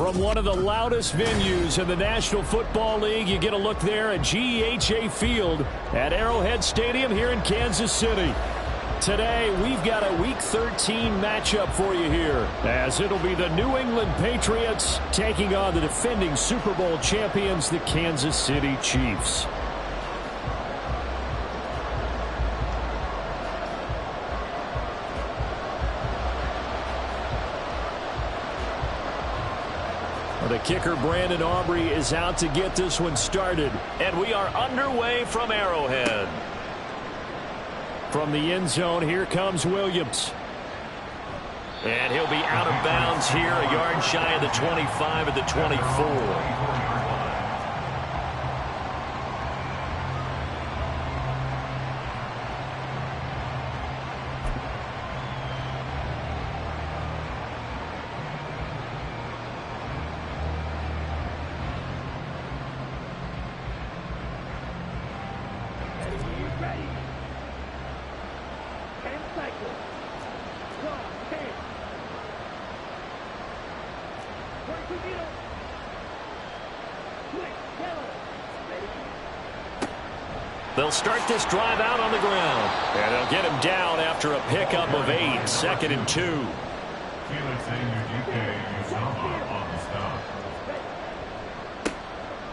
From one of the loudest venues in the National Football League, you get a look there at GEHA Field at Arrowhead Stadium here in Kansas City. Today, we've got a Week 13 matchup for you here, as it'll be the New England Patriots taking on the defending Super Bowl champions, the Kansas City Chiefs. The kicker, Brandon Aubrey, is out to get this one started. And we are underway from Arrowhead. From the end zone, here comes Williams. And he'll be out of bounds here, a yard shy of the 25 at the 24. They'll start this drive out on the ground. And they'll get him down after a pickup of 8, 2nd and 2.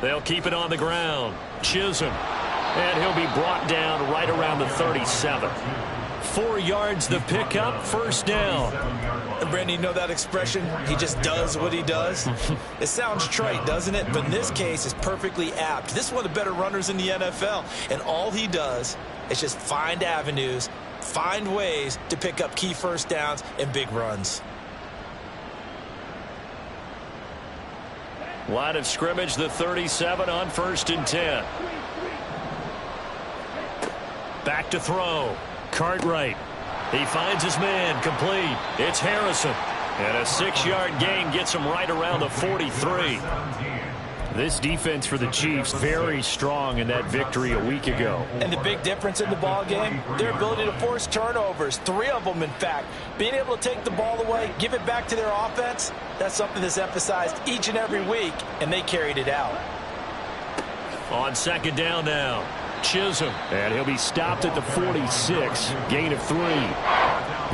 They'll keep it on the ground. Chisholm. And he'll be brought down right around the 37. 4 yards the pickup, first down. And Brandon, you know that expression? He just does what he does? It sounds trite, doesn't it? But in this case, it's perfectly apt. This is one of the better runners in the NFL. And all he does is just find avenues, find ways to pick up key first downs and big runs. Line of scrimmage, the 37 on 1st and 10. Back to throw. Cartwright. He finds his man, complete. It's Harrison. And a 6-yard gain gets him right around the 43. This defense for the Chiefs very strong in that victory a week ago. And the big difference in the ball game, their ability to force turnovers, 3 of them in fact. Being able to take the ball away, give it back to their offense, that's something that's emphasized each and every week, and they carried it out. On 2nd down now. Chisholm, and he'll be stopped at the 46, gain of 3.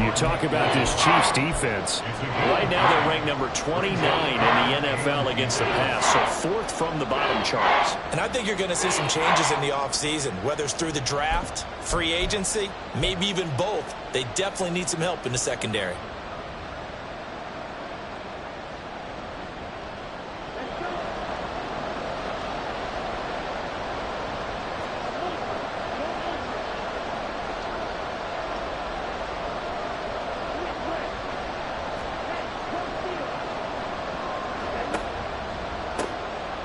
You talk about this Chiefs defense. Right now they're ranked number 29 in the NFL against the pass, so 4th from the bottom charts. And I think you're going to see some changes in the offseason, whether it's through the draft, free agency, maybe even both. They definitely need some help in the secondary.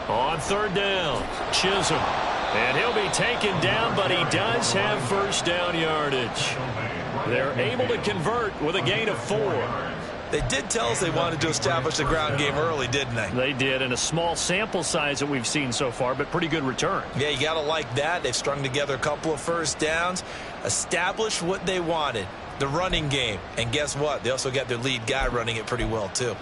On 3rd down, Chisholm. And he'll be taken down, but he does have first down yardage. They're able to convert with a gain of 4. They did tell us they wanted to establish the ground game early, didn't they? They did, and a small sample size that we've seen so far, but pretty good return. Yeah, you got to like that. They've strung together a couple of first downs, established what they wanted, the running game. And guess what? They also got their lead guy running it pretty well, too.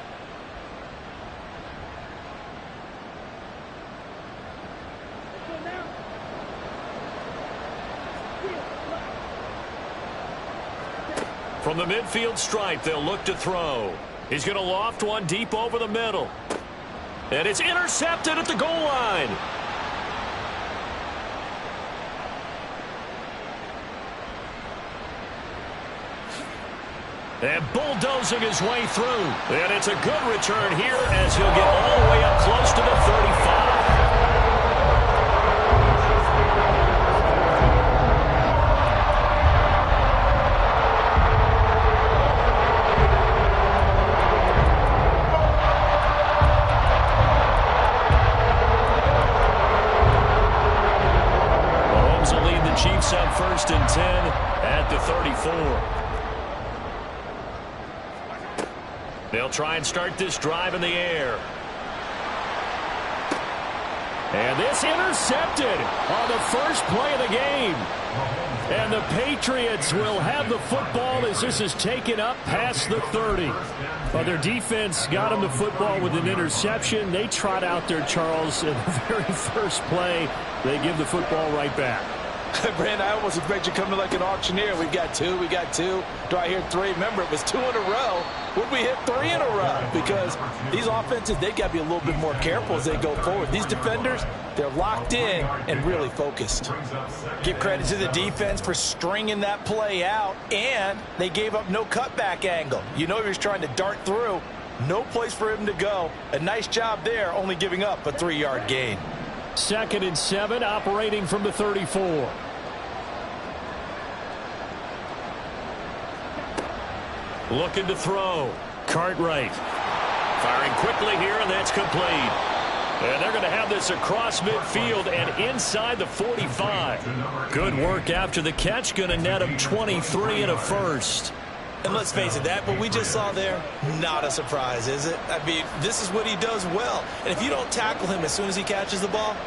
From the midfield stripe, they'll look to throw. He's going to loft one deep over the middle. And it's intercepted at the goal line. And bulldozing his way through. And it's a good return here as he'll get all the way up close to the 35. Chiefs on 1st and 10 at the 34. They'll try and start this drive in the air. And this intercepted on the first play of the game. And the Patriots will have the football as this is taken up past the 30. But their defense got them the football with an interception. They trot out there, Charles, in the very first play. They give the football right back. Brandon, I almost expect you coming like an auctioneer. We got two. Do I hear three? Remember, it was 2 in a row. Would we hit 3 in a row? Because these offenses, they got to be a little bit more careful as they go forward. These defenders, they're locked in and really focused. Give credit to the defense for stringing that play out, and they gave up no cutback angle. You know he was trying to dart through. No place for him to go. A nice job there, only giving up a 3-yard gain. 2nd and 7, operating from the 34. Looking to throw. Cartwright. Firing quickly here, and that's complete. And they're going to have this across midfield and inside the 45. Good work after the catch. Going to net him 23 and a first. And let's face it, that what we just saw there, not a surprise, is it? I mean, this is what he does well. And if you don't tackle him as soon as he catches the ball,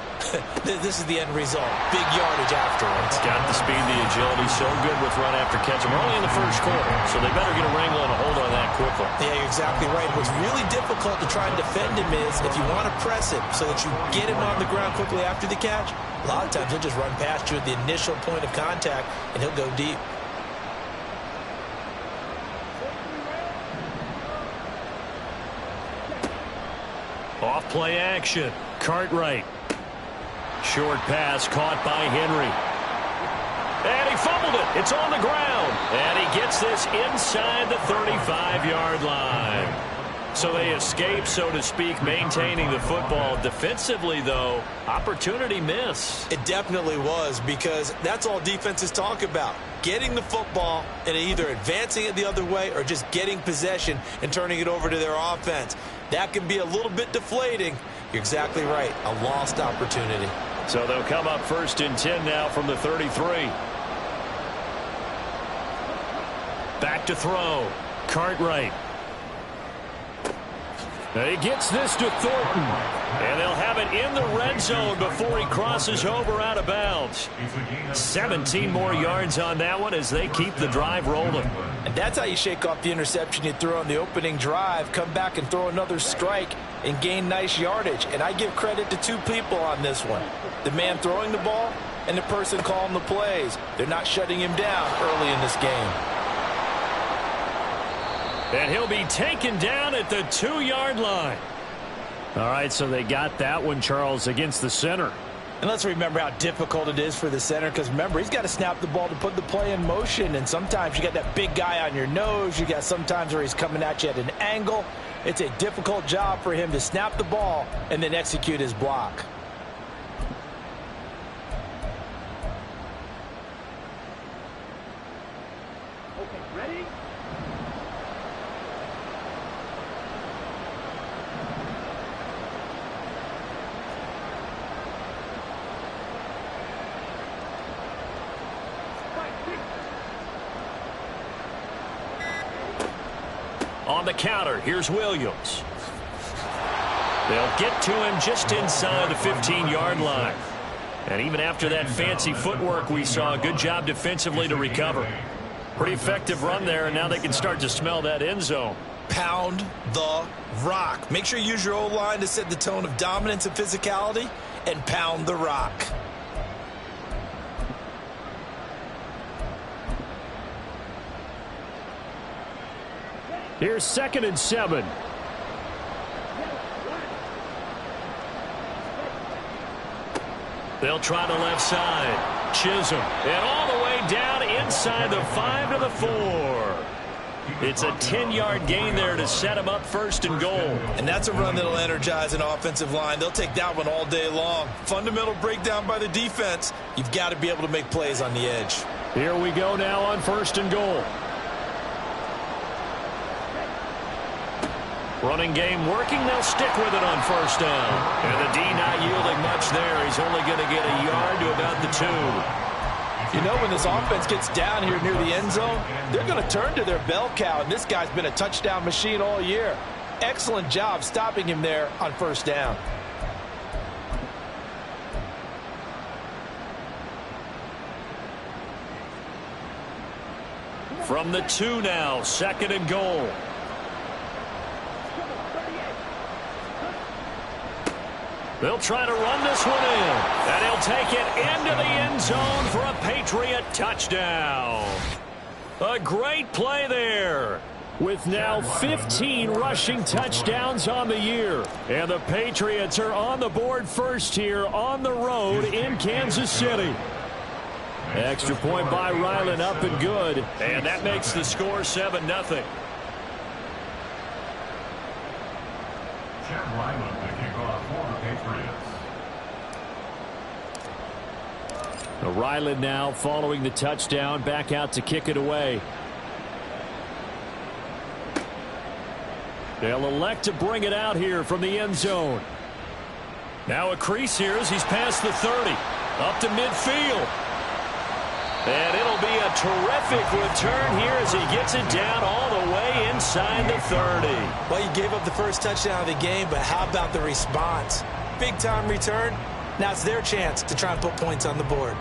this is the end result. Big yardage afterwards. Got the speed, the agility, so good with run after catch. We're only in the first quarter, so they better get a wrangle and a hold on that quickly. Yeah, you're exactly right. What's really difficult to try and defend him is if you want to press him so that you get him on the ground quickly after the catch, a lot of times he'll just run past you at the initial point of contact, and he'll go deep. Off play action. Cartwright. Short pass caught by Henry. And he fumbled it. It's on the ground. And he gets this inside the 35-yard line. So they escape, so to speak, maintaining the football. Defensively, though, opportunity miss. It definitely was, because that's all defenses talk about. Getting the football and either advancing it the other way or just getting possession and turning it over to their offense. That can be a little bit deflating. You're exactly right. A lost opportunity. So they'll come up 1st and 10 now from the 33. Back to throw. Cartwright. He gets this to Thornton. And they'll have it in the red zone before he crosses over out of bounds. 17 more yards on that one as they keep the drive rolling. And that's how you shake off the interception you threw on the opening drive. Come back and throw another strike and gain nice yardage. And I give credit to 2 people on this one. The man throwing the ball and the person calling the plays. They're not shutting him down early in this game. And he'll be taken down at the 2-yard line. All right, so they got that one, Charles, against the center. And let's remember how difficult it is for the center, because remember, he's got to snap the ball to put the play in motion. And sometimes you got that big guy on your nose. You got sometimes where he's coming at you at an angle. It's a difficult job for him to snap the ball and then execute his block. On the counter, here's Williams. They'll get to him just inside the 15-yard line. And even after that fancy footwork we saw, good job defensively to recover. Pretty effective run there, and now they can start to smell that end zone. Pound the rock. Make sure you use your O-line to set the tone of dominance and physicality, and pound the rock. Here's 2nd and 7. They'll try the left side. Chisholm. And all the way down inside the 5 to the 4. It's a 10-yard gain there to set him up 1st and goal. And that's a run that'll energize an offensive line. They'll take that one all day long. Fundamental breakdown by the defense. You've got to be able to make plays on the edge. Here we go now on 1st and goal. Running game working. They'll stick with it on 1st down. And the D not yielding much there. He's only going to get a yard to about the 2. You know, when this offense gets down here near the end zone, they're going to turn to their bell cow, and this guy's been a touchdown machine all year. Excellent job stopping him there on 1st down. From the 2 now, 2nd and goal. They'll try to run this one in. And he'll take it into the end zone for a Patriot touchdown. A great play there. With now 15 rushing touchdowns on the year. And the Patriots are on the board first here on the road in Kansas City. Extra point by Ryland, up and good. And that makes the score 7-0. Chad Ryland to kick off for the Patriots. Ryland now following the touchdown, back out to kick it away. They'll elect to bring it out here from the end zone. Now a crease here as he's past the 30. Up to midfield. And it'll be a terrific return here as he gets it down all the way inside the 30. Well, you gave up the first touchdown of the game, but how about the response? Big-time return. Now it's their chance to try and put points on the board.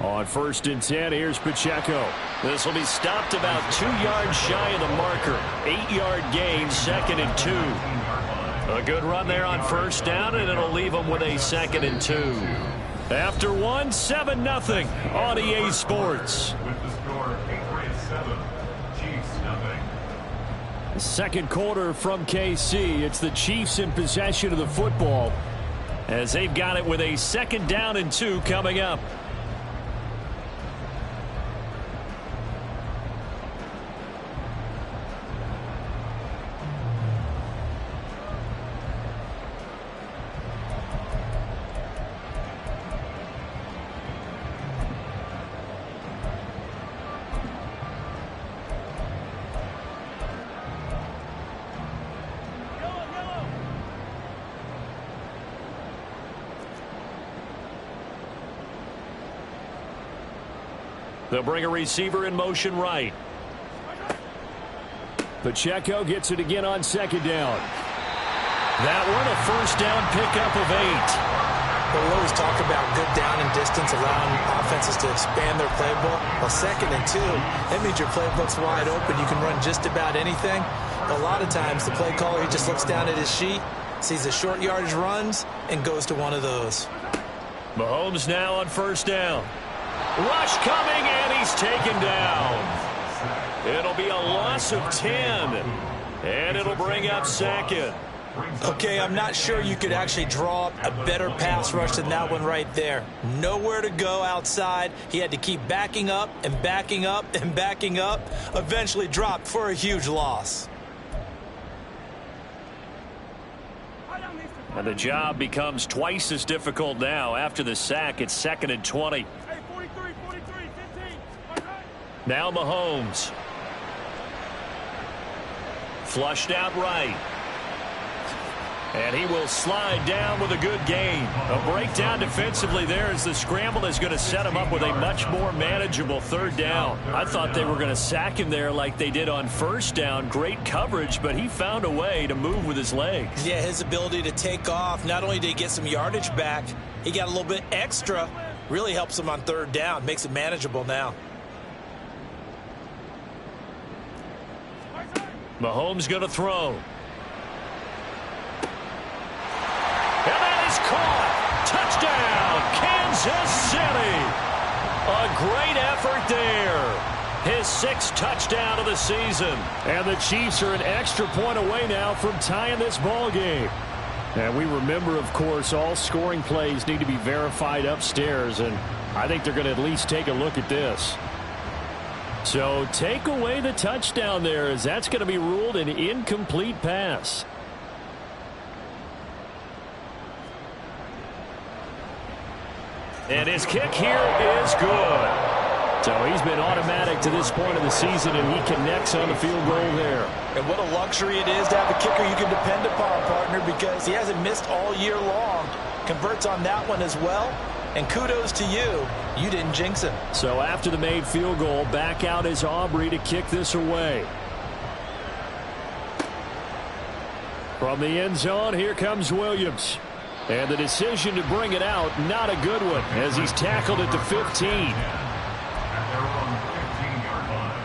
On 1st and 10, here's Pacheco. This will be stopped about 2 yards shy of the marker. 8-yard gain, 2nd and 2. A good run there on 1st down, and it'll leave them with a 2nd and 2. After 1, 7-0 on EA Sports. With the score, Patriots 7, Chiefs 0. Second quarter from KC. It's the Chiefs in possession of the football as they've got it with a 2nd down and 2 coming up. They'll bring a receiver in motion right. Pacheco gets it again on 2nd down. That one a 1st down pickup of 8. But we always talk about good down and distance, allowing offenses to expand their playbook. Well, 2nd and 2, that means your playbook's wide open. You can run just about anything. But a lot of times, the play caller, he just looks down at his sheet, sees the short yardage runs, and goes to one of those. Mahomes now on 1st down. Rush coming, and he's taken down. It'll be a loss of 10, and it'll bring up 2nd. Okay, I'm not sure you could actually draw up a better pass rush than that one right there. Nowhere to go outside. He had to keep backing up and backing up and backing up. Eventually dropped for a huge loss. And the job becomes twice as difficult now after the sack. It's 2nd and 20. Now Mahomes. Flushed out right. And he will slide down with a good gain. A breakdown defensively there as the scramble is going to set him up with a much more manageable 3rd down. I thought they were going to sack him there like they did on 1st down. Great coverage, but he found a way to move with his legs. Yeah, his ability to take off, not only did he get some yardage back, he got a little bit extra. Really helps him on 3rd down, makes it manageable now. Mahomes going to throw. And that is caught. Touchdown, Kansas City. A great effort there. His 6th touchdown of the season. And the Chiefs are an extra point away now from tying this ball game. And we remember, of course, all scoring plays need to be verified upstairs. And I think they're going to at least take a look at this. So take away the touchdown there, as that's going to be ruled an incomplete pass. And his kick here is good. So he's been automatic to this point of the season, and he connects on the field goal there. And what a luxury it is to have a kicker you can depend upon, partner, because he hasn't missed all year long. Converts on that one as well. And kudos to you. You didn't jinx him. So after the made field goal, back out is Aubrey to kick this away. From the end zone, here comes Williams. And the decision to bring it out, not a good one, as he's tackled at the 15. And they're on the 15-yard line.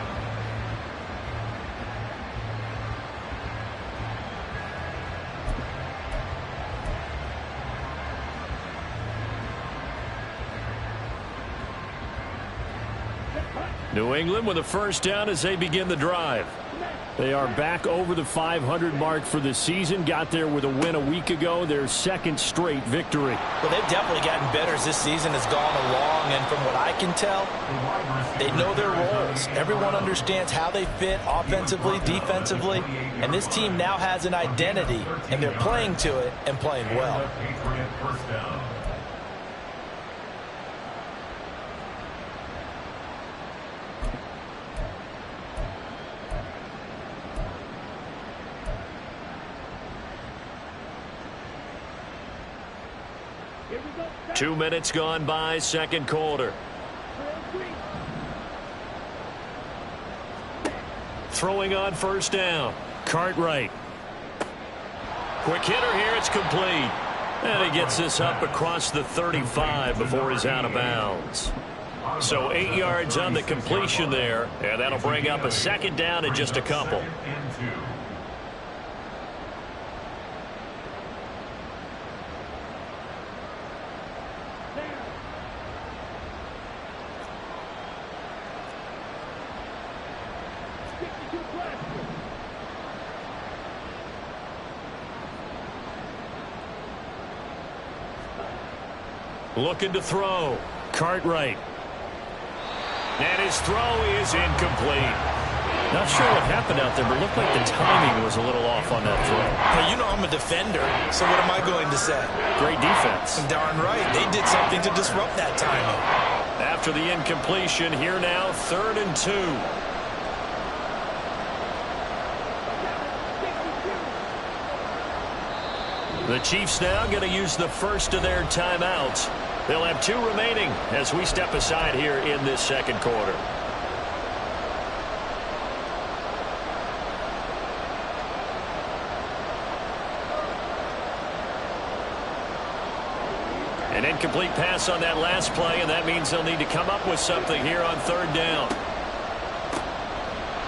New England with a first down as they begin the drive. They are back over the 500 mark for the season. Got there with a win a week ago, their second straight victory. Well, they've definitely gotten better as this season has gone along, and from what I can tell, they know their roles. Everyone understands how they fit offensively, defensively, and this team now has an identity, and they're playing to it and playing well. Patriot first down. Two minutes gone by, second quarter. Throwing on first down. Cartwright. Quick hitter here, it's complete. And he gets this up across the 35 before he's out of bounds. So 8 yards on the completion there, and that'll bring up a second down in just a couple. Looking to throw. Cartwright. And his throw is incomplete. Not sure what happened out there, but it looked like the timing was a little off on that throw. Hey, you know I'm a defender, so what am I going to say? Great defense. Darn right. They did something to disrupt that timing. After the incompletion, here now, 3rd and 2. The Chiefs now going to use the first of their timeouts. They'll have 2 remaining as we step aside here in this second quarter. An incomplete pass on that last play, and that means they'll need to come up with something here on 3rd down.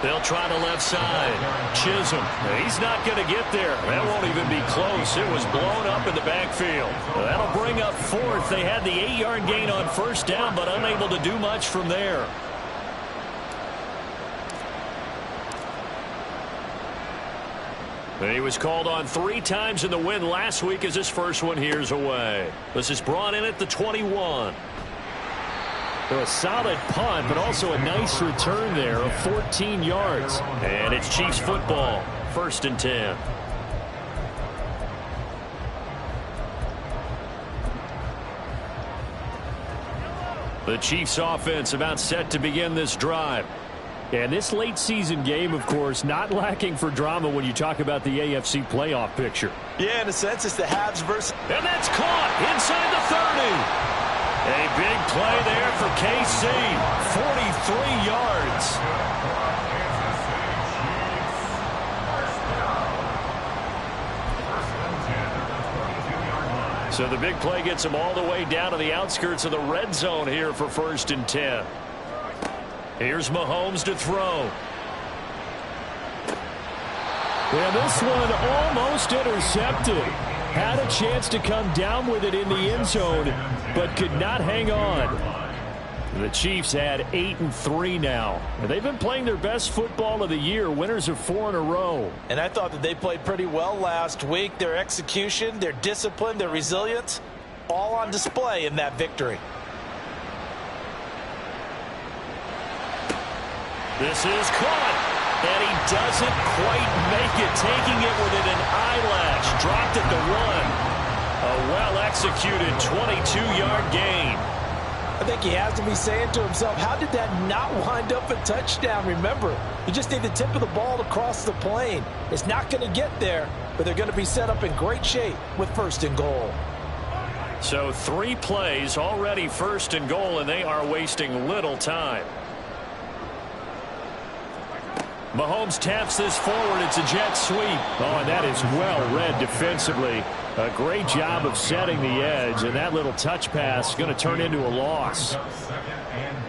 They'll try the left side. Chisholm. He's not going to get there. That won't even be close. It was blown up in the backfield. That'll bring up 4th. They had the 8-yard gain on first down, but unable to do much from there. He was called on 3 times in the win last week as his first one here's away. This is brought in at the 21. So a solid punt, but also a nice return there of 14 yards. And it's Chiefs football, 1st and 10. The Chiefs offense about set to begin this drive. And this late season game, of course, not lacking for drama when you talk about the AFC playoff picture. Yeah, in a sense, it's the Habs versus... And that's caught inside the 30. A big play there for KC. 43 yards. So the big play gets them all the way down to the outskirts of the red zone here for 1st and 10. Here's Mahomes to throw. And this one almost intercepted. Had a chance to come down with it in the end zone, but could not hang on. The Chiefs had 8-3 now. They've been playing their best football of the year, winners of 4 in a row. And I thought that they played pretty well last week. Their execution, their discipline, their resilience, all on display in that victory. This is caught. And he doesn't quite make it, taking it within an eyelash. Dropped at the 1. A well-executed 22-yard gain. I think he has to be saying to himself, how did that not wind up a touchdown? Remember, you just need the tip of the ball to cross the plane. It's not going to get there, but they're going to be set up in great shape with 1st and goal. So 3 plays already 1st and goal, and they are wasting little time. Mahomes taps this forward. It's a jet sweep. Oh, and that is well read defensively. A great job of setting the edge, and that little touch pass is going to turn into a loss.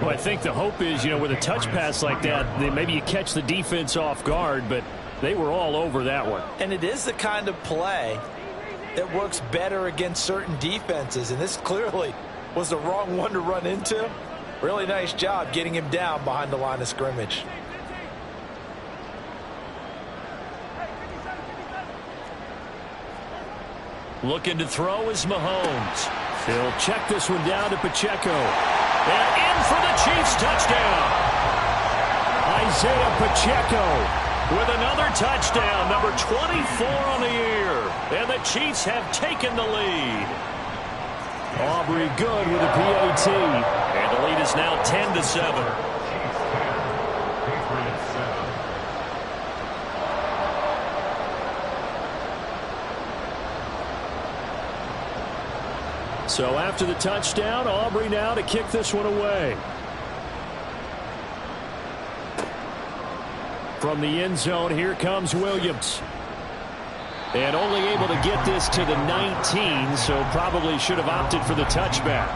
Well, I think the hope is, with a touch pass like that, maybe you catch the defense off guard, but they were all over that one. And it is the kind of play that works better against certain defenses, and this clearly was the wrong one to run into. Really nice job getting him down behind the line of scrimmage. Looking to throw is Mahomes. He'll check this one down to Pacheco. And in for the Chiefs touchdown. Isaiah Pacheco with another touchdown, number 24 on the year. And the Chiefs have taken the lead. Aubrey good with a PAT. And the lead is now 10-7. So after the touchdown, Aubrey now to kick this one away. From the end zone, here comes Williams. And only able to get this to the 19, so probably should have opted for the touchback.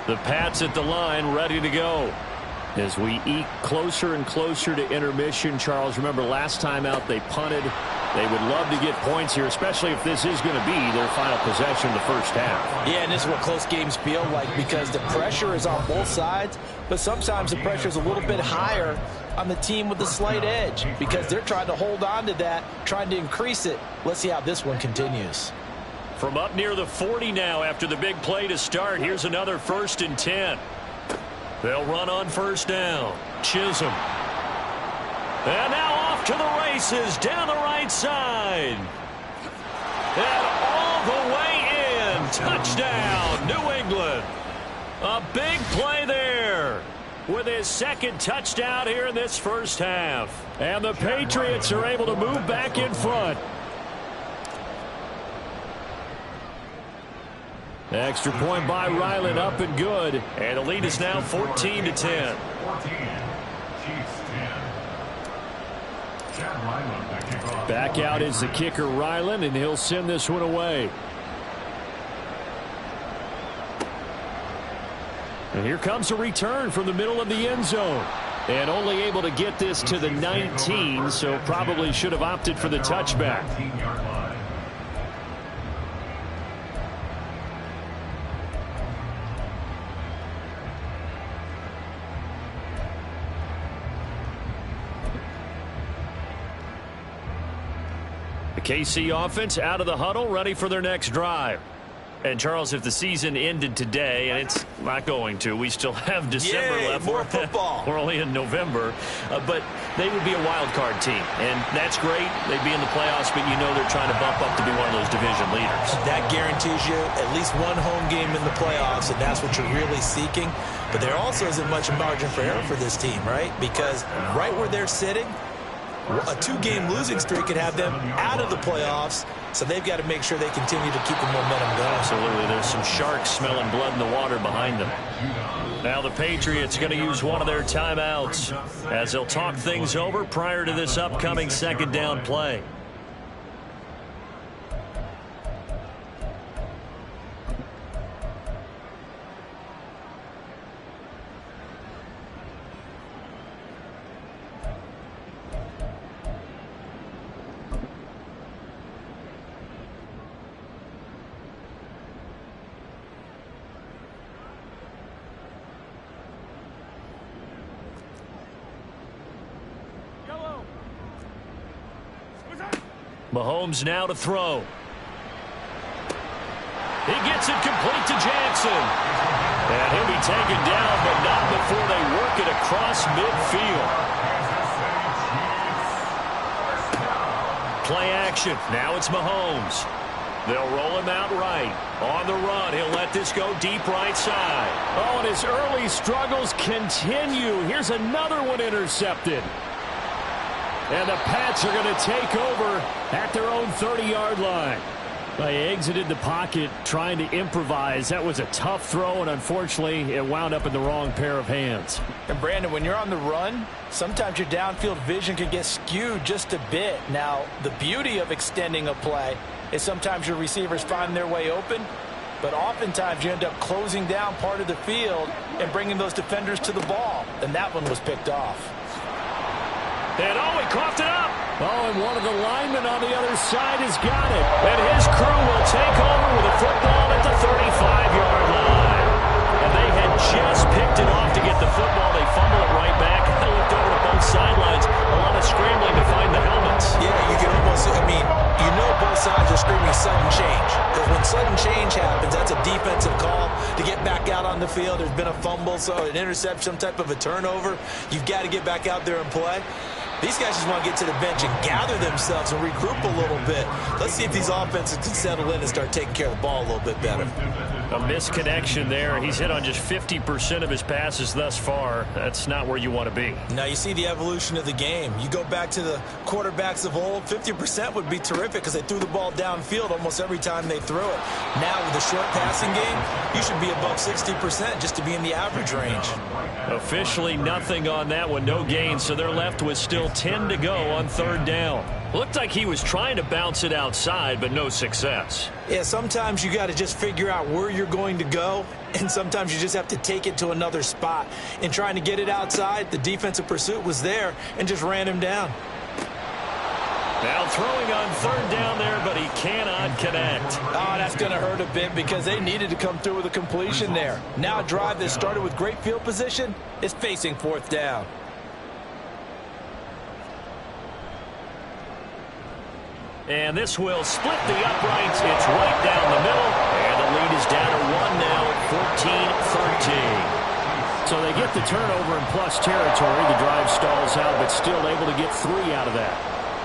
The Pats at the line, ready to go. As we eke closer and closer to intermission, Charles, remember last time out they punted. They would love to get points here, especially if this is going to be their final possession of the first half. Yeah, and this is what close games feel like because the pressure is on both sides, but sometimes the pressure is a little bit higher on the team with the slight edge because they're trying to hold on to that, trying to increase it. Let's see how this one continues. From up near the 40 now after the big play to start, here's another 1st and 10. They'll run on first down. Chisholm. And now off to the races down the right side. And all the way in. Touchdown, New England. A big play there with his second touchdown here in this first half. And the Patriots are able to move back in front. Extra point by Ryland, up and good. And the lead is now 14-10. Back out is the kicker, Ryland, and he'll send this one away. And here comes a return from the middle of the end zone. And only able to get this to the 19, so probably should have opted for the touchback. The KC offense out of the huddle, ready for their next drive. And, Charles, if the season ended today, and it's not going to, we still have December left. More football. We're only in November. But they would be a wild card team. And that's great. They'd be in the playoffs, but you know they're trying to bump up to be one of those division leaders. That guarantees you at least one home game in the playoffs, and that's what you're really seeking. But there also isn't much margin for error for this team, right? Because right where they're sitting, a 2-game losing streak could have them out of the playoffs, so they've got to make sure they continue to keep the momentum going. Absolutely. There's some sharks smelling blood in the water behind them. Now the Patriots going to use one of their timeouts as they'll talk things over prior to this upcoming second down play. Mahomes now to throw. He gets it complete to Jackson. And he'll be taken down, but not before they work it across midfield. Play action. Now it's Mahomes. They'll roll him out right. On the run, he'll let this go deep right side. Oh, and his early struggles continue. Here's another one intercepted. And the Pats are going to take over at their own 30-yard line. He exited the pocket trying to improvise. That was a tough throw, and unfortunately, it wound up in the wrong pair of hands. And Brandon, when you're on the run, sometimes your downfield vision can get skewed just a bit. Now, the beauty of extending a play is sometimes your receivers find their way open, but oftentimes you end up closing down part of the field and bringing those defenders to the ball. And that one was picked off. And he coughed it up. And one of the linemen on the other side has got it. And his crew will take over with a football at the 35-yard line. And they had just picked it off to get the football. They fumble it right back. I looked over to both sidelines. A lot of scrambling to find the helmets. Yeah, you can almost, both sides are screaming sudden change. Because when sudden change happens, that's a defensive call to get back out on the field. There's been a fumble, so an interception, some type of a turnover. You've got to get back out there and play. These guys just want to get to the bench and gather themselves and regroup a little bit. Let's see if these offenses can settle in and start taking care of the ball a little bit better. A misconnection there. He's hit on just 50% of his passes thus far. That's not where you want to be. Now you see the evolution of the game. You go back to the quarterbacks of old, 50% would be terrific because they threw the ball downfield almost every time they threw it. Now with the short passing game, you should be above 60% just to be in the average range. Officially nothing on that one, no gain, so they're left with still 10 to go on third down. Looked like he was trying to bounce it outside, but no success. Yeah, sometimes you got to just figure out where you're going to go, and sometimes you just have to take it to another spot. In trying to get it outside, the defensive pursuit was there and just ran him down. Now throwing on third down there, but he cannot connect. Oh, that's going to hurt a bit because they needed to come through with a completion there. Now a drive that started with great field position is facing fourth down. And this will split the uprights. It's right down the middle. And the lead is down to 1 now at 14-13. So they get the turnover in plus territory. The drive stalls out, but still able to get 3 out of that.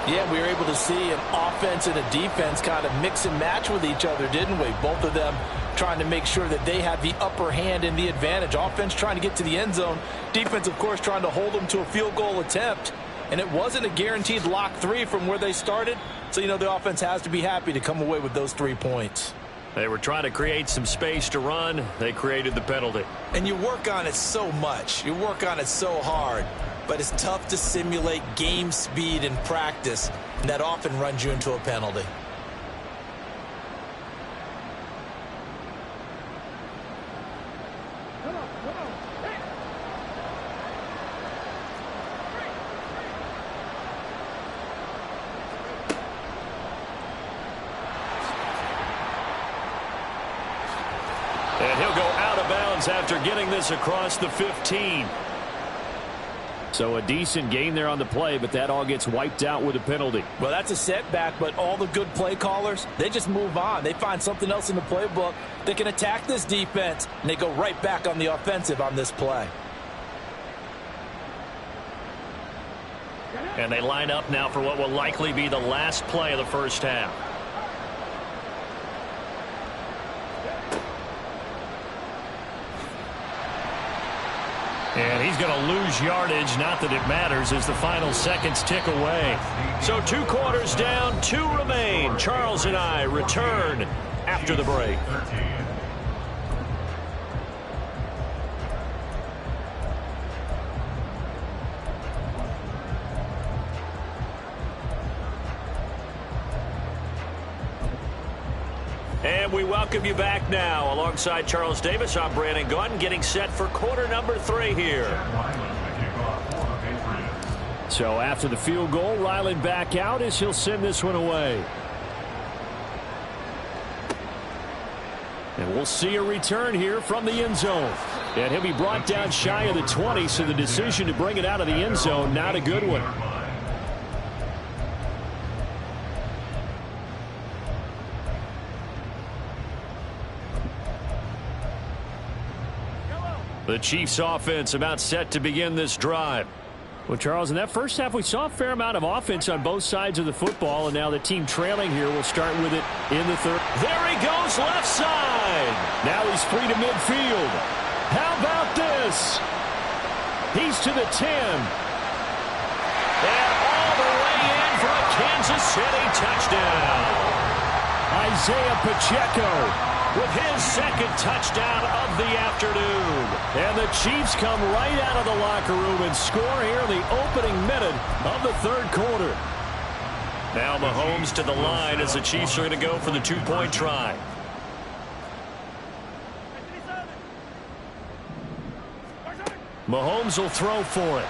Yeah, we were able to see an offense and a defense kind of mix and match with each other, didn't we? Both of them trying to make sure that they have the upper hand and the advantage. Offense trying to get to the end zone. Defense, of course, trying to hold them to a field goal attempt. And it wasn't a guaranteed lock 3 from where they started. So, the offense has to be happy to come away with those 3 points. They were trying to create some space to run. They created the penalty. And you work on it so much. You work on it so hard. But it's tough to simulate game speed in practice. And that often runs you into a penalty. And he'll go out of bounds after getting this across the 15. So a decent gain there on the play, but that all gets wiped out with a penalty. Well, that's a setback, but all the good play callers, they just move on. They find something else in the playbook. They can attack this defense, and they go right back on the offensive on this play. And they line up now for what will likely be the last play of the first half. And he's going to lose yardage, not that it matters, as the final seconds tick away. So 2 quarters down, 2 remain. Charles and I return after the break. And we welcome you back now. Alongside Charles Davis, I'm Brandon Gaudin, getting set for quarter number 3 here. So after the field goal, Ryland back out as he'll send this one away. And we'll see a return here from the end zone. And he'll be brought down shy of the 20, so the decision to bring it out of the end zone, not a good one. The Chiefs offense about set to begin this drive. Well, Charles, in that first half, we saw a fair amount of offense on both sides of the football, and now the team trailing here will start with it in the third. There he goes, left side. Now he's free to midfield. How about this? He's to the 10. And all the way in for a Kansas City touchdown. Isaiah Pacheco with his second touchdown of the afternoon. And the Chiefs come right out of the locker room and score here in the opening minute of the third quarter. Now Mahomes to the line as the Chiefs are going to go for the two-point try. Mahomes will throw for it.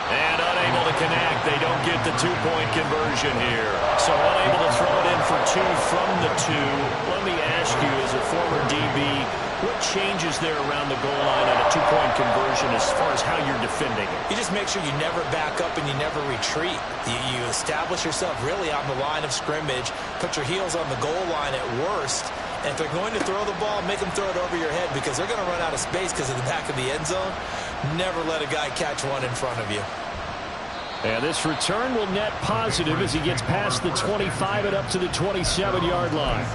And unable to connect. They don't get the two-point conversion here. So unable to throw it in for two from the two. Let me ask you, as a former DB, what changes there around the goal line on a two-point conversion as far as how you're defending it? You just make sure you never back up and you never retreat. You establish yourself really on the line of scrimmage, put your heels on the goal line at worst, and if they're going to throw the ball, make them throw it over your head because they're going to run out of space because of the back of the end zone. Never let a guy catch one in front of you. And this return will net positive as he gets past the 25 and up to the 27-yard line.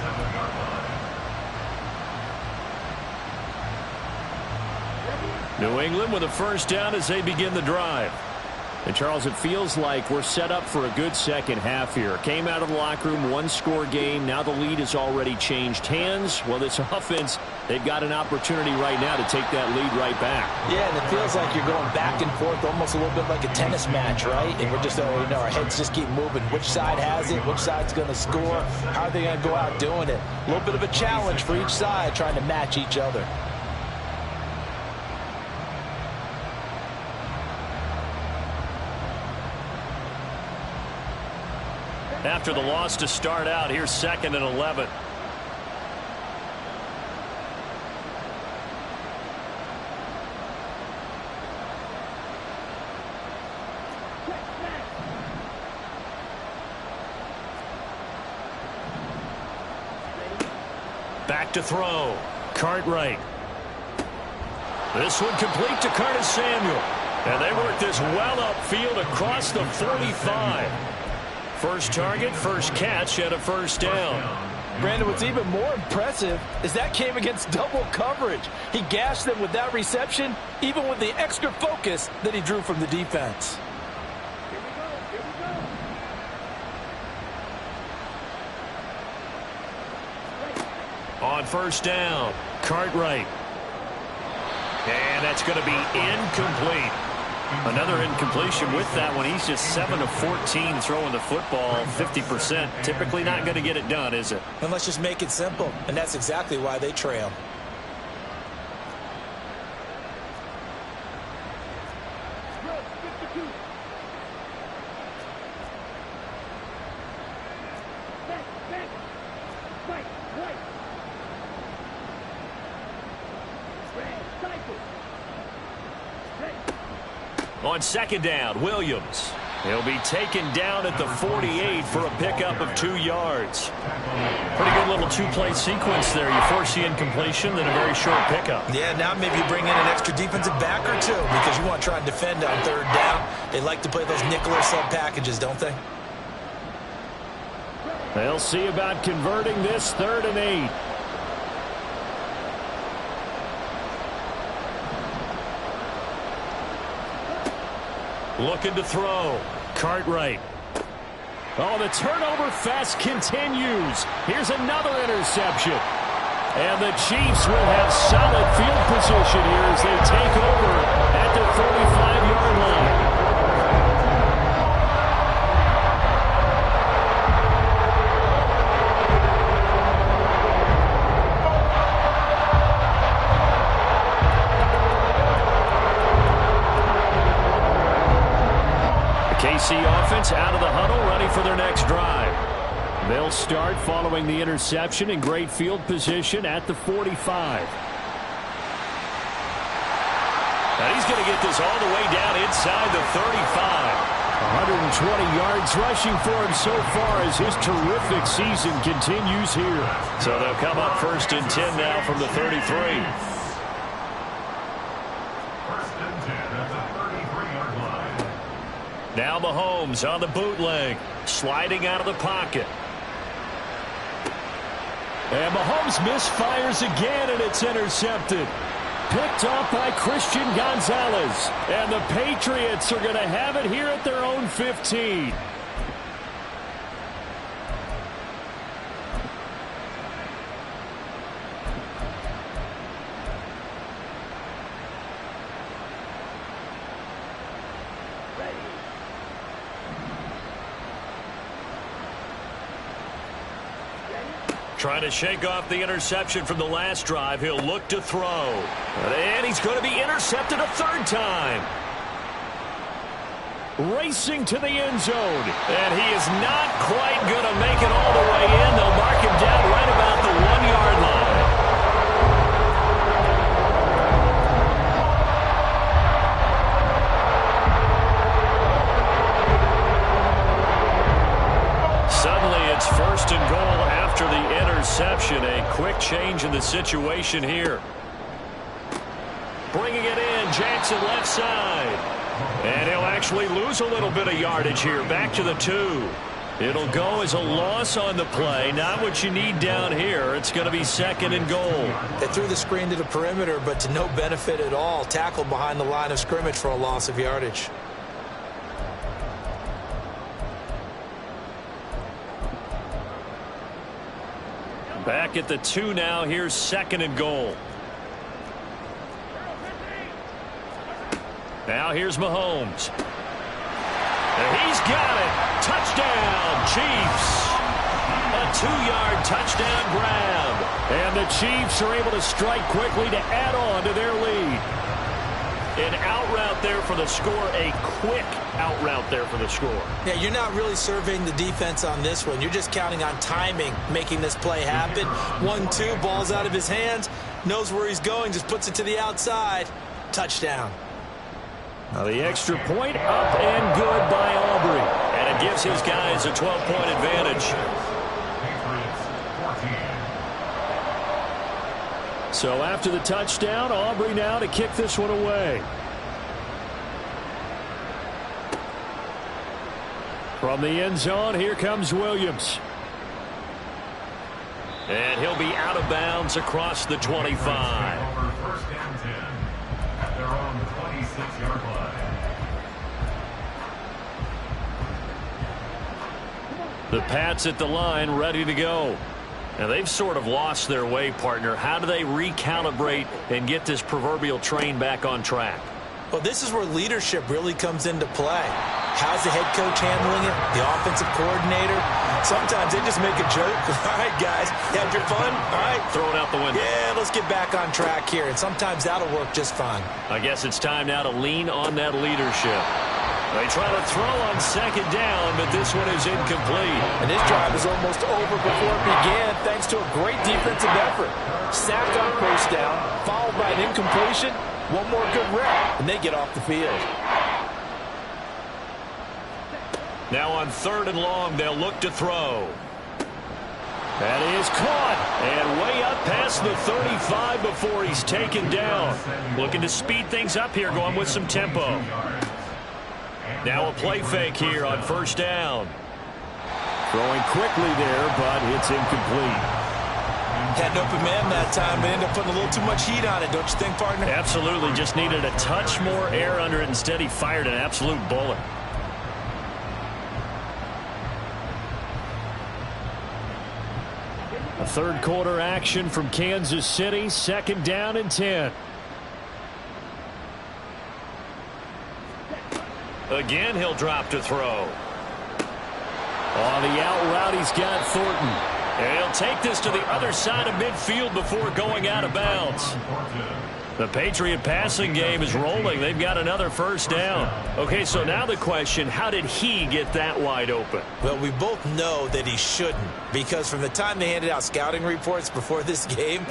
New England with a first down as they begin the drive. And, Charles, it feels like we're set up for a good second half here. Came out of the locker room, one-score game. Now the lead has already changed hands. Well, this offense, they've got an opportunity right now to take that lead right back. Yeah, and it feels like you're going back and forth, almost a little bit like a tennis match, right? And we're just, our heads just keep moving. Which side has it? Which side's going to score? How are they going to go out doing it? A little bit of a challenge for each side, trying to match each other. After the loss to start out, here's 2nd and 11. Back to throw. Cartwright. This one complete to Curtis Samuel. And they work this well upfield across the 45. First target, first catch, and a first down. Brandon, what's even more impressive is that came against double coverage. He gashed them with that reception, even with the extra focus that he drew from the defense. On first down, Cartwright. And that's going to be incomplete. Another incompletion with that one. He's just 7 of 14 throwing the football, 50%. Typically not going to get it done, is it? And let's just make it simple. And that's exactly why they trail. On second down, Williams. He'll be taken down at the 48 for a pickup of 2 yards. Pretty good little two-play sequence there. You force the incompletion, then a very short pickup. Yeah, now maybe you bring in an extra defensive back or two because you want to try and defend on third down. They like to play those nickel or sub packages, don't they? They'll see about converting this 3rd and 8. Looking to throw. Cartwright. Oh, the turnover fest continues. Here's another interception. And the Chiefs will have solid field position here as they take over at the 45-yard line. KC offense out of the huddle, ready for their next drive. They'll start following the interception in great field position at the 45. And he's going to get this all the way down inside the 35. 120 yards rushing for him so far as his terrific season continues here. So they'll come up 1st and 10 now from the 33. Now Mahomes on the bootleg, sliding out of the pocket. And Mahomes misfires again, and it's intercepted. Picked off by Christian Gonzalez. And the Patriots are going to have it here at their own 15. Trying to shake off the interception from the last drive. He'll look to throw. And he's going to be intercepted a third time. Racing to the end zone. And he is not quite going to make it all the way in. They'll mark him down right about the 1-yard line. Suddenly it's first and goal after the interception. A quick change in the situation here. Bringing it in, Jackson left side. And he'll actually lose a little bit of yardage here. Back to the 2. It'll go as a loss on the play. Not what you need down here. It's going to be second and goal. They threw the screen to the perimeter, but to no benefit at all. Tackled behind the line of scrimmage for a loss of yardage. Back at the 2 now. Here's second and goal. Now here's Mahomes. And he's got it. Touchdown, Chiefs. A 2-yard touchdown grab. And the Chiefs are able to strike quickly to add on to their lead. An out route there for the score. A quick out route there for the score. Yeah, you're not really surveying the defense on this one. You're just counting on timing, making this play happen. 1-2, ball's out of his hands. Knows where he's going, just puts it to the outside. Touchdown. Now the extra point up and good by Aubrey. And it gives his guys a 12-point advantage. So after the touchdown, Aubrey now to kick this one away. From the end zone, here comes Williams. And he'll be out of bounds across the 25. First down 10 at their own 26-yard line. The Pats at the line, ready to go. Now they've sort of lost their way, partner. How do they recalibrate and get this proverbial train back on track? Well, this is where leadership really comes into play. How's the head coach handling it? The offensive coordinator? Sometimes they just make a joke. All right, guys, you had your fun? All right. Throw it out the window. Yeah, let's get back on track here. And sometimes that'll work just fine. I guess it's time now to lean on that leadership. They try to throw on second down, but this one is incomplete. And this drive is almost over before it began, thanks to a great defensive effort. Sacked on first down, followed by an incompletion. One more good rep, and they get off the field. Now on third and long, they'll look to throw. That is caught, and way up past the 35 before he's taken down. Looking to speed things up here, going with some tempo. Now a play fake here on first down. Throwing quickly there, but it's incomplete. Had an open man that time, but ended up putting a little too much heat on it, don't you think, partner? Absolutely, just needed a touch more air under it. Instead, he fired an absolute bullet. A third quarter action from Kansas City, second down and 10. Again, he'll drop to throw. On the out route, he's got Thornton. And he'll take this to the other side of midfield before going out of bounds. The Patriot passing game is rolling. They've got another first down. Okay, so now the question, how did he get that wide open? Well, we both know that he shouldn't, because from the time they handed out scouting reports before this game,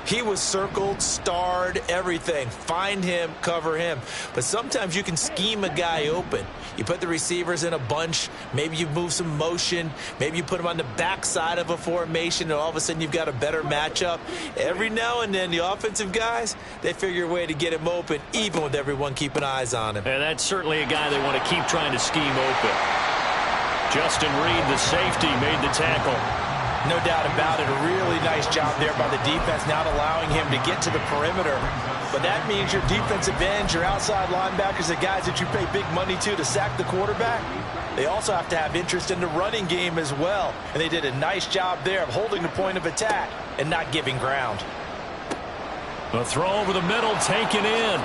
he was circled, starred, everything. Find him, cover him. But sometimes you can scheme a guy open. You put the receivers in a bunch. Maybe you move some motion. Maybe you put them on the backside of a formation, and all of a sudden you've got a better matchup. Every now and then, the offensive guys, they figure a way to get him open, even with everyone keeping eyes on him. And that's certainly a guy they want to keep trying to scheme open. Justin Reed, the safety, made the tackle. No doubt about it. A really nice job there by the defense, not allowing him to get to the perimeter. But that means your defensive ends, your outside linebackers, the guys that you pay big money to sack the quarterback, they also have to have interest in the running game as well. And they did a nice job there of holding the point of attack and not giving ground. The throw over the middle taken in.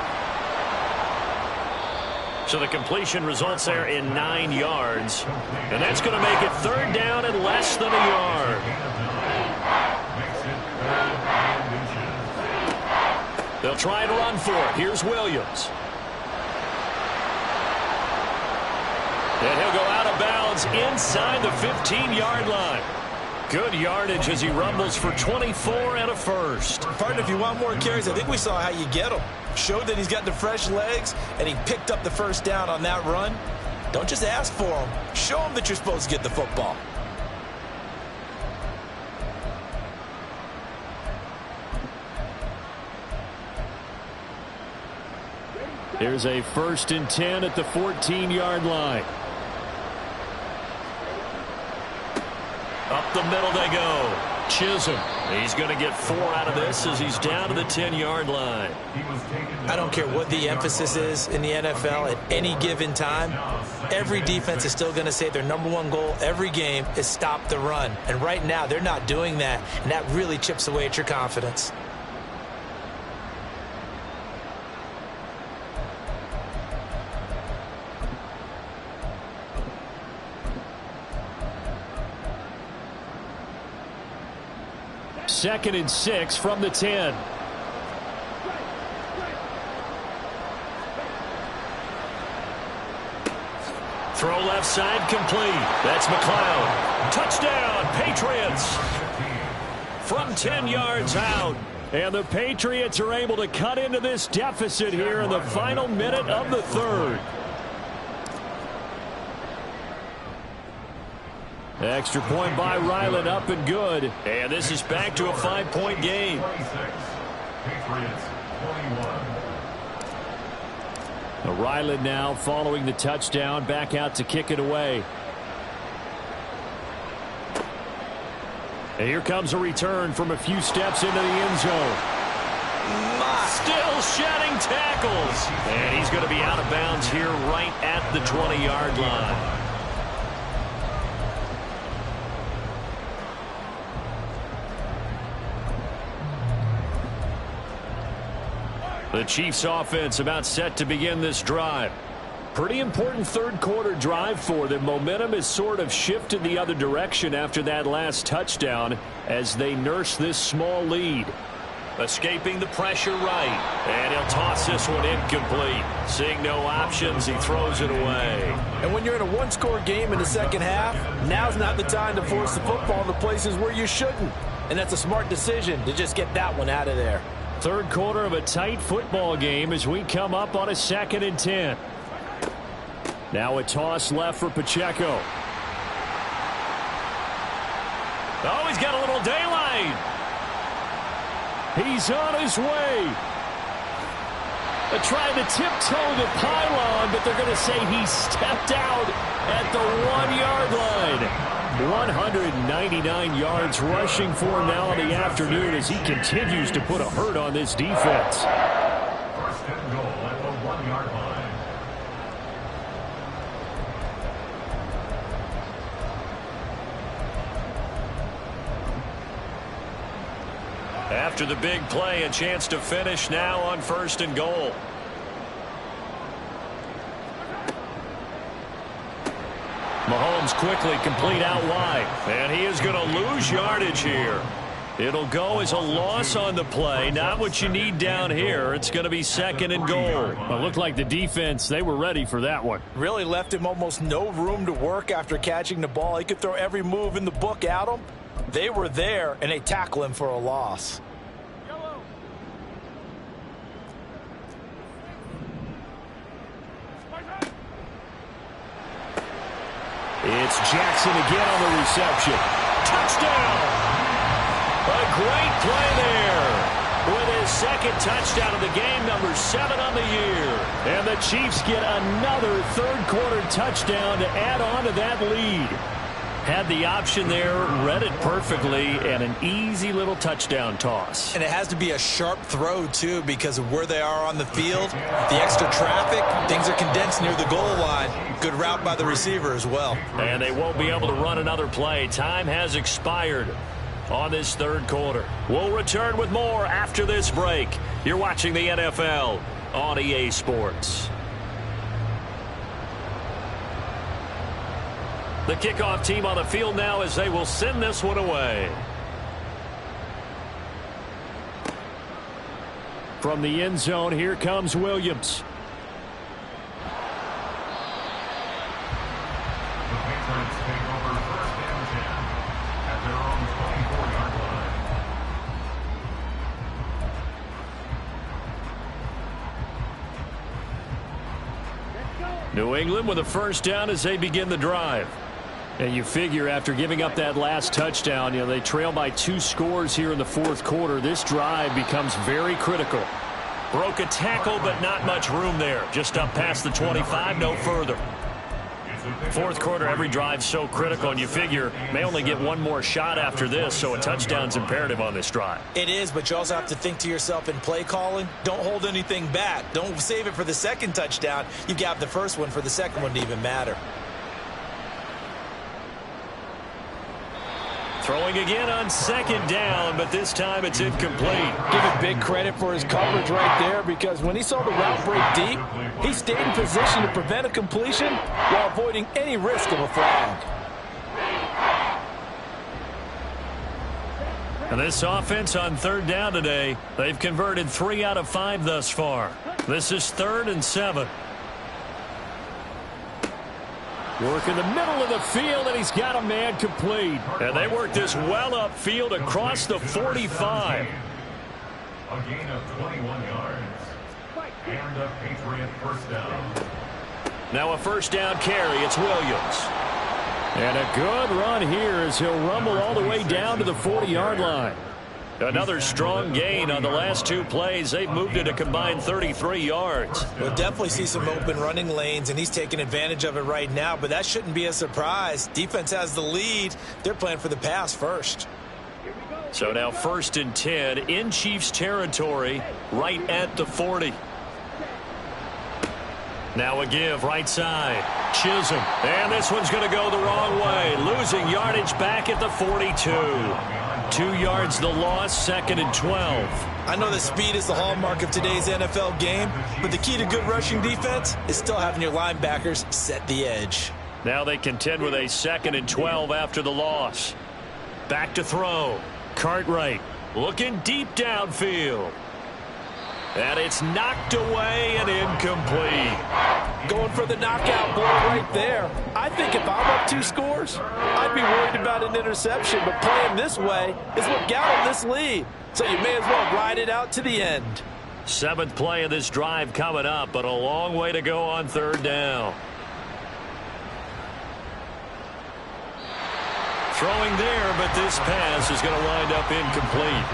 So the completion results there in 9 yards. And that's going to make it third down and less than a yard. They'll try and run for it. Here's Williams. And he'll go out of bounds inside the 15-yard line. Good yardage as he rumbles for 24 and a first. Partner, if you want more carries, I think we saw how you get him. Showed that he's got the fresh legs, and he picked up the first down on that run. Don't just ask for him. Show him that you're supposed to get the football. There's a 1st and 10 at the 14-yard line. Up the middle they go. Chisholm. He's going to get 4 out of this as he's down to the 10-yard line. I don't care what the emphasis is in the NFL at any given time. Every defense is still going to say their #1 goal every game is stop the run. And right now they're not doing that, and that really chips away at your confidence. Second and 6 from the 10. Throw left side complete. That's McLeod. Touchdown, Patriots. From 10 yards out. And the Patriots are able to cut into this deficit here in the final minute of the third. Extra point by Ryland, up and good. And this is back to a 5-point game. Ryland now following the touchdown, back out to kick it away. And here comes a return from a few steps into the end zone. Still shedding tackles. And he's going to be out of bounds here right at the 20-yard line. The Chiefs offense about set to begin this drive. Pretty important third quarter drive for them. Momentum has sort of shifted the other direction after that last touchdown as they nurse this small lead. Escaping the pressure right. And he'll toss this one incomplete. Seeing no options, he throws it away. And when you're in a one-score game in the second half, now's not the time to force the football in the places where you shouldn't. And that's a smart decision to just get that one out of there. Third quarter of a tight football game as we come up on a 2nd and 10. Now a toss left for Pacheco. Oh, he's got a little daylight. He's on his way. They're trying to tiptoe the pylon, but they're going to say he stepped out at the 1-yard line. 199 yards rushing for him now in the afternoon as he continues to put a hurt on this defense. 1st and goal at the 1-yard line. After the big play, a chance to finish now on 1st and goal. Mahomes quickly complete out wide. And he is going to lose yardage here. It'll go as a loss on the play. Not what you need down here. It's going to be 2nd and goal. Well, it looked like the defense, they were ready for that one. Really left him almost no room to work after catching the ball. He could throw every move in the book at him. They were there, and they tackle him for a loss. It's Jackson again on the reception. Touchdown! A great play there. With his 2nd touchdown of the game, number 7 on the year. And the Chiefs get another third-quarter touchdown to add on to that lead. Had the option there, read it perfectly, and an easy little touchdown toss. And it has to be a sharp throw, too, because of where they are on the field. The extra traffic, things are condensed near the goal line. Good route by the receiver as well. And they won't be able to run another play. Time has expired on this third quarter. We'll return with more after this break. You're watching the NFL on EA Sports. The kickoff team on the field now as they will send this one away. From the end zone, here comes Williams. The Patriots take over first and 10 at their own 24-yard line. New England with a first down as they begin the drive. And you figure after giving up that last touchdown, they trail by 2 scores here in the fourth quarter. This drive becomes very critical. Broke a tackle, but not much room there. Just up past the 25, no further. Fourth quarter, every drive's so critical, and you figure may only get one more shot after this, so a touchdown's imperative on this drive. It is, but you also have to think to yourself in play calling, don't hold anything back. Don't save it for the second touchdown. You got the first one for the second one to even matter. Throwing again on second down, but this time it's incomplete. Give him big credit for his coverage right there, because when he saw the route break deep, he stayed in position to prevent a completion while avoiding any risk of a flag. And this offense on third down today, they've converted 3 out of 5 thus far. This is 3rd and 7. Work in the middle of the field, and he's got a man complete. And they work this well upfield across the 45. A gain of 21 yards. And a Patriot first down. Now a first down carry. It's Williams. And a good run here as he'll rumble all the way down to the 40-yard line. Another strong gain on the last 2 plays. They've moved it a combined 33 yards. We'll definitely see some open running lanes, and he's taking advantage of it right now, but that shouldn't be a surprise. Defense has the lead. They're playing for the pass first. So now 1st and 10 in Chiefs territory, right at the 40. Now a give right side. Chisholm. And this one's going to go the wrong way. Losing yardage back at the 42. 2 yards the loss, 2nd and 12. I know that speed is the hallmark of today's NFL game, but the key to good rushing defense is still having your linebackers set the edge. Now they contend with a 2nd and 12 after the loss. Back to throw. Cartwright looking deep downfield. And it's knocked away and incomplete. Going for the knockout blow right there. I think if I'm up 2 scores, I'd be worried about an interception, but playing this way is what got him this lead. So you may as well ride it out to the end. 7th play of this drive coming up, but a long way to go on third down. Throwing there, but this pass is going to wind up incomplete.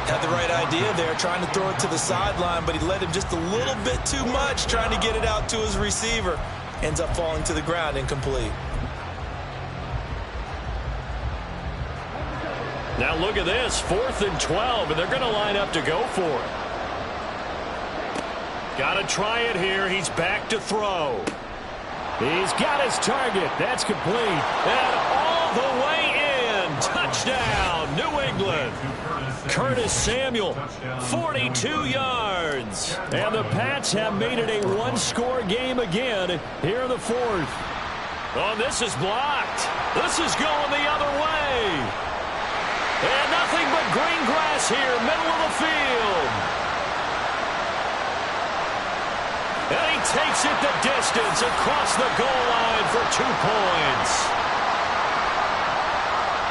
Had the right idea there, trying to throw it to the sideline, but he let him just a little bit too much, trying to get it out to his receiver. Ends up falling to the ground, incomplete. Now look at this, 4th and 12, and they're going to line up to go for it. Got to try it here. He's back to throw. He's got his target. That's complete. And all the way in. Touchdown, New England. Curtis Samuel, 42 yards. And the Pats have made it a 1-score game again here in the 4th. Oh, this is blocked. This is going the other way. And nothing but green grass here, middle of the field. And he takes it the distance across the goal line for 2 points.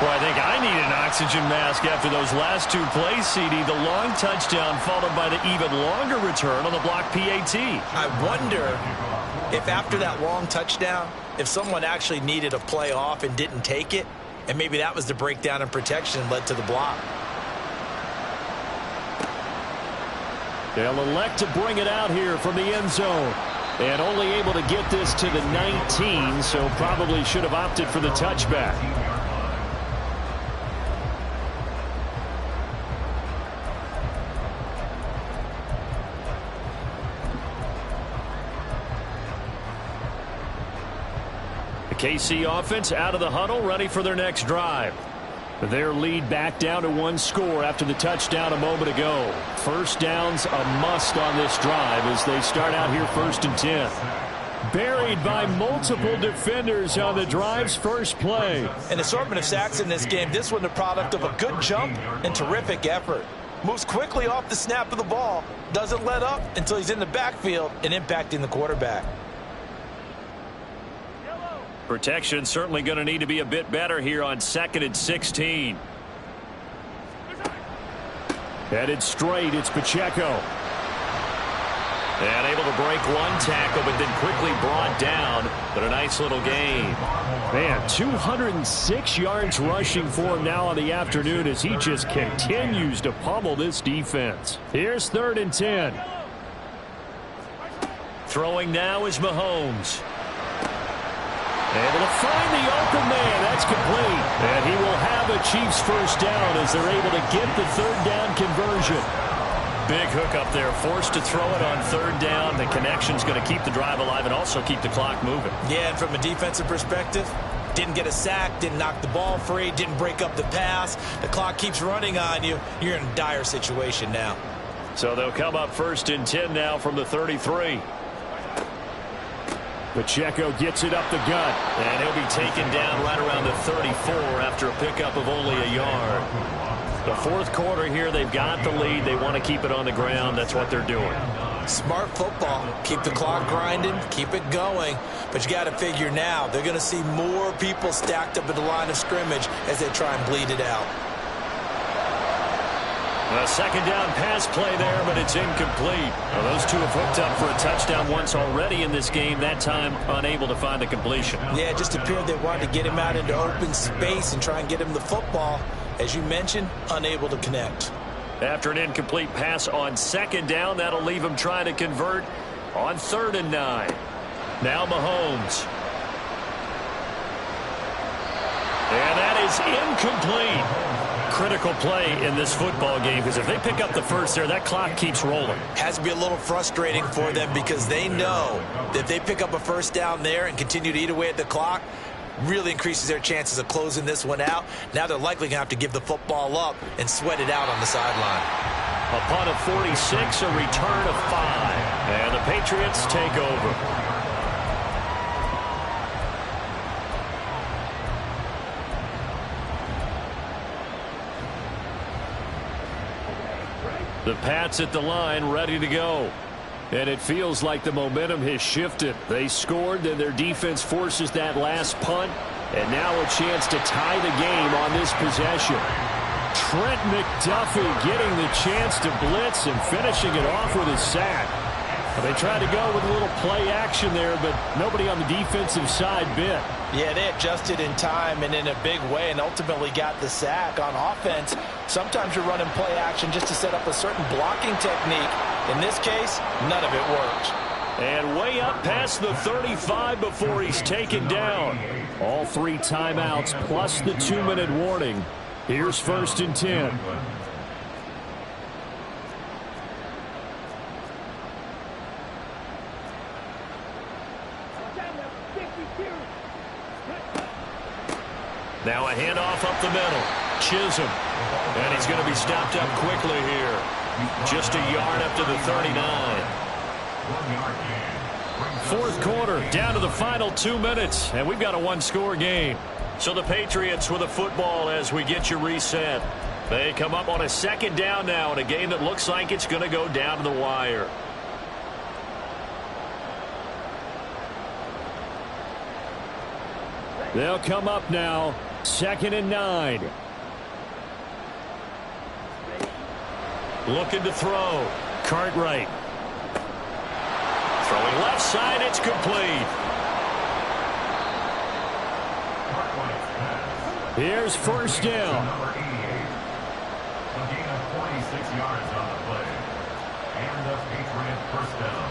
Well, I think I need an oxygen mask after those last 2 plays, CD. The long touchdown followed by the even longer return on the block PAT. I wonder if after that long touchdown, if someone actually needed a play off and didn't take it, and maybe that was the breakdown in protection and led to the block. They'll elect to bring it out here from the end zone. And only able to get this to the 19, so probably should have opted for the touchback. The KC offense out of the huddle, ready for their next drive. Their lead back down to 1 score after the touchdown a moment ago. First down's a must on this drive as they start out here 1st and 10. Buried by multiple defenders on the drive's first play. An assortment of sacks in this game. This one the product of a good jump and terrific effort. Moves quickly off the snap of the ball. Doesn't let up until he's in the backfield and impacting the quarterback. Protection certainly going to need to be a bit better here on 2nd and 16. Headed straight, it's Pacheco. And able to break one tackle, but then quickly brought down. But a nice little gain. Man, 206 yards rushing for him now on the afternoon as he just continues to pummel this defense. Here's 3rd and 10. Throwing now is Mahomes. Able to find the open man. That's complete. And he will have a Chiefs first down as they're able to get the 3rd down conversion. Big hook up there. Forced to throw it on 3rd down. The connection's going to keep the drive alive and also keep the clock moving. Yeah, and from a defensive perspective, didn't get a sack, didn't knock the ball free, didn't break up the pass. The clock keeps running on you. You're in a dire situation now. So they'll come up 1st and 10 now from the 33. Pacheco gets it up the gut, and he'll be taken down right around the 34 after a pickup of only a yard. The 4th quarter here, they've got the lead. They want to keep it on the ground. That's what they're doing. Smart football. Keep the clock grinding, keep it going. But you got to figure now, they're going to see more people stacked up at the line of scrimmage as they try and bleed it out. A 2nd down pass play there, but it's incomplete. Well, those two have hooked up for a touchdown once already in this game, that time unable to find the completion. Yeah, it just appeared they wanted to get him out into open space and try and get him the football. As you mentioned, unable to connect. After an incomplete pass on 2nd down, that'll leave him trying to convert on 3rd and 9. Now Mahomes. And that is incomplete. Critical play in this football game because if they pick up the first there, that clock keeps rolling. Has to be a little frustrating for them because they know that if they pick up a first down there and continue to eat away at the clock, really increases their chances of closing this one out. Now they're likely going to have to give the football up and sweat it out on the sideline. A punt of 46, a return of 5. And the Patriots take over. The Pats at the line, ready to go. And it feels like the momentum has shifted. They scored, then their defense forces that last punt. And now a chance to tie the game on this possession. Trent McDuffie getting the chance to blitz and finishing it off with a sack. They tried to go with a little play action there, but nobody on the defensive side bit. Yeah, they adjusted in time and in a big way and ultimately got the sack. On offense, sometimes you're running play action just to set up a certain blocking technique. In this case, none of it worked. And way up past the 35 before he's taken down. All 3 timeouts plus the 2-minute warning. Here's 1st and 10. Now a handoff up the middle. Chisholm. And he's going to be stopped up quickly here. Just a yard up to the 39. 4th quarter, down to the final 2 minutes. And we've got a 1-score game. So the Patriots with a football as we get you reset. They come up on a 2nd down now in a game that looks like it's going to go down to the wire. They'll come up now. 2nd and 9. Looking to throw. Cartwright. Throwing left side, it's complete. Here's 1st down. A gain of 46 yards on the play. And the Patriot first down.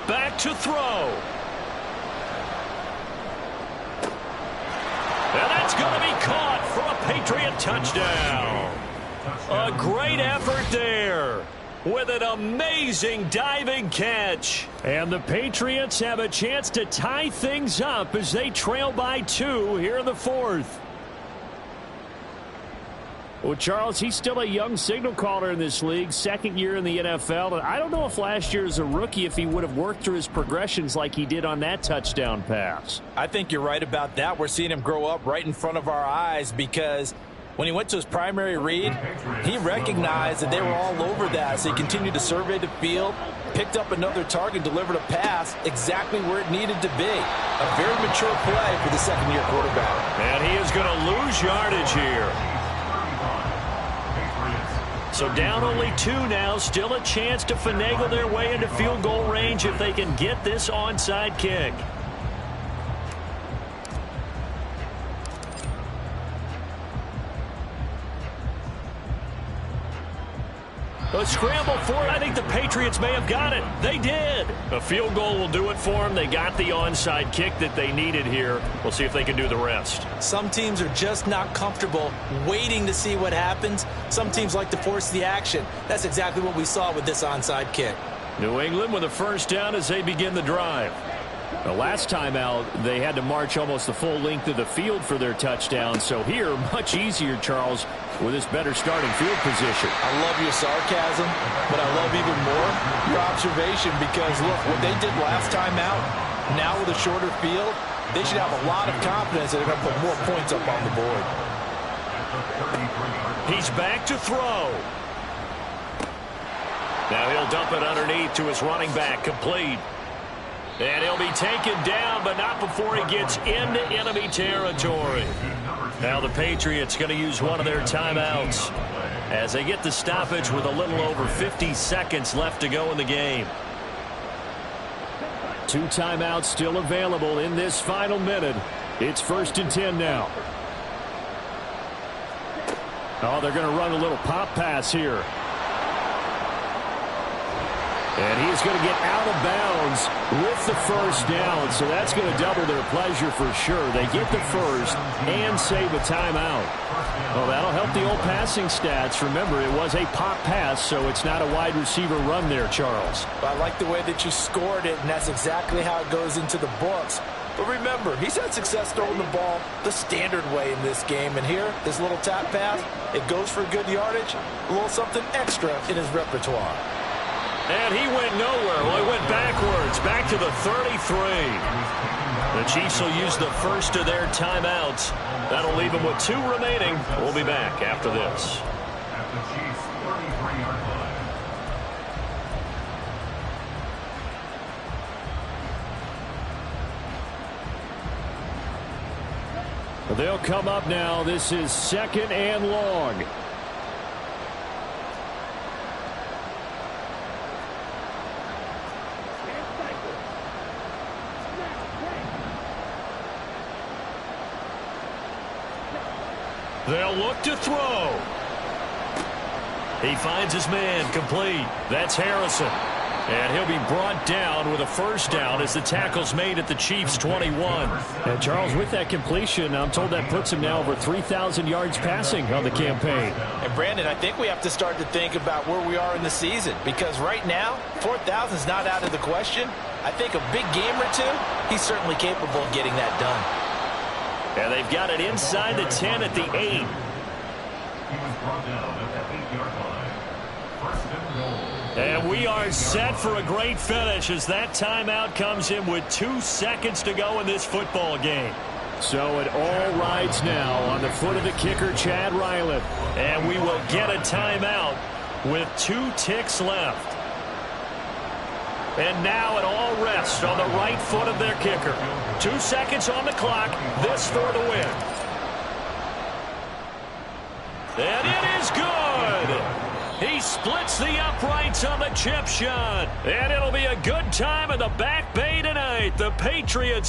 Back to throw. And that's going to be caught for a Patriot touchdown. A great effort there with an amazing diving catch. And the Patriots have a chance to tie things up as they trail by 2 here in the 4th. Well, Charles, he's still a young signal caller in this league, second year in the NFL. And I don't know if last year as a rookie if he would have worked through his progressions like he did on that touchdown pass. I think you're right about that. We're seeing him grow up right in front of our eyes because when he went to his primary read, he recognized that they were all over that. So he continued to survey the field, picked up another target, delivered a pass exactly where it needed to be. A very mature play for the second-year quarterback. And he is going to lose yardage here. So down only 2 now, still a chance to finagle their way into field goal range if they can get this onside kick. A scramble for it. I think the Patriots may have got it. They did. A field goal will do it for them. They got the onside kick that they needed here. We'll see if they can do the rest. Some teams are just not comfortable waiting to see what happens. Some teams like to force the action. That's exactly what we saw with this onside kick. New England with a first down as they begin the drive. The last time out, they had to march almost the full length of the field for their touchdown. So here, much easier, Charles, with this better starting field position. I love your sarcasm, but I love even more your observation because, look, what they did last time out, now with a shorter field, they should have a lot of confidence that they're going to put more points up on the board. He's back to throw. Now he'll dump it underneath to his running back, complete. And he'll be taken down, but not before he gets into enemy territory. Now the Patriots going to use one of their timeouts as they get the stoppage with a little over 50 seconds left to go in the game. 2 timeouts still available in this final minute. It's 1st and 10 now. Oh, they're going to run a little pop pass here. And he's going to get out of bounds with the first down. So that's going to double their pleasure for sure. They get the first and save a timeout. Well, that'll help the old passing stats. Remember, it was a pop pass, so it's not a wide receiver run there, Charles. I like the way that you scored it, and that's exactly how it goes into the books. But remember, he's had success throwing the ball the standard way in this game. And here, this little tap pass, it goes for good yardage, a little something extra in his repertoire. And he went nowhere. Well, he went backwards, back to the 33. The Chiefs will use the first of their timeouts. That'll leave them with 2 remaining. We'll be back after this. At the Chiefs' 33-yard line. They'll come up now. This is 2nd and long. They'll look to throw. He finds his man, complete. That's Harrison. And he'll be brought down with a first down as the tackle's made at the Chiefs' 21. And Charles, with that completion, I'm told that puts him now over 3,000 yards passing on the campaign. And Brandon, I think we have to start to think about where we are in the season, because right now, 4,000 is not out of the question. I think a big game or 2, he's certainly capable of getting that done. And they've got it inside the 10 at the 8. He was brought down at the 8-yard line. 1st and goal. And we are set for a great finish as that timeout comes in with 2 seconds to go in this football game. So it all rides now on the foot of the kicker, Chad Ryland. And we will get a timeout with 2 ticks left. And now it all rests on the right foot of their kicker. 2 seconds on the clock. This for the win. And it is good. He splits the uprights on the chip shot. And it'll be a good time in the Back Bay tonight. The Patriots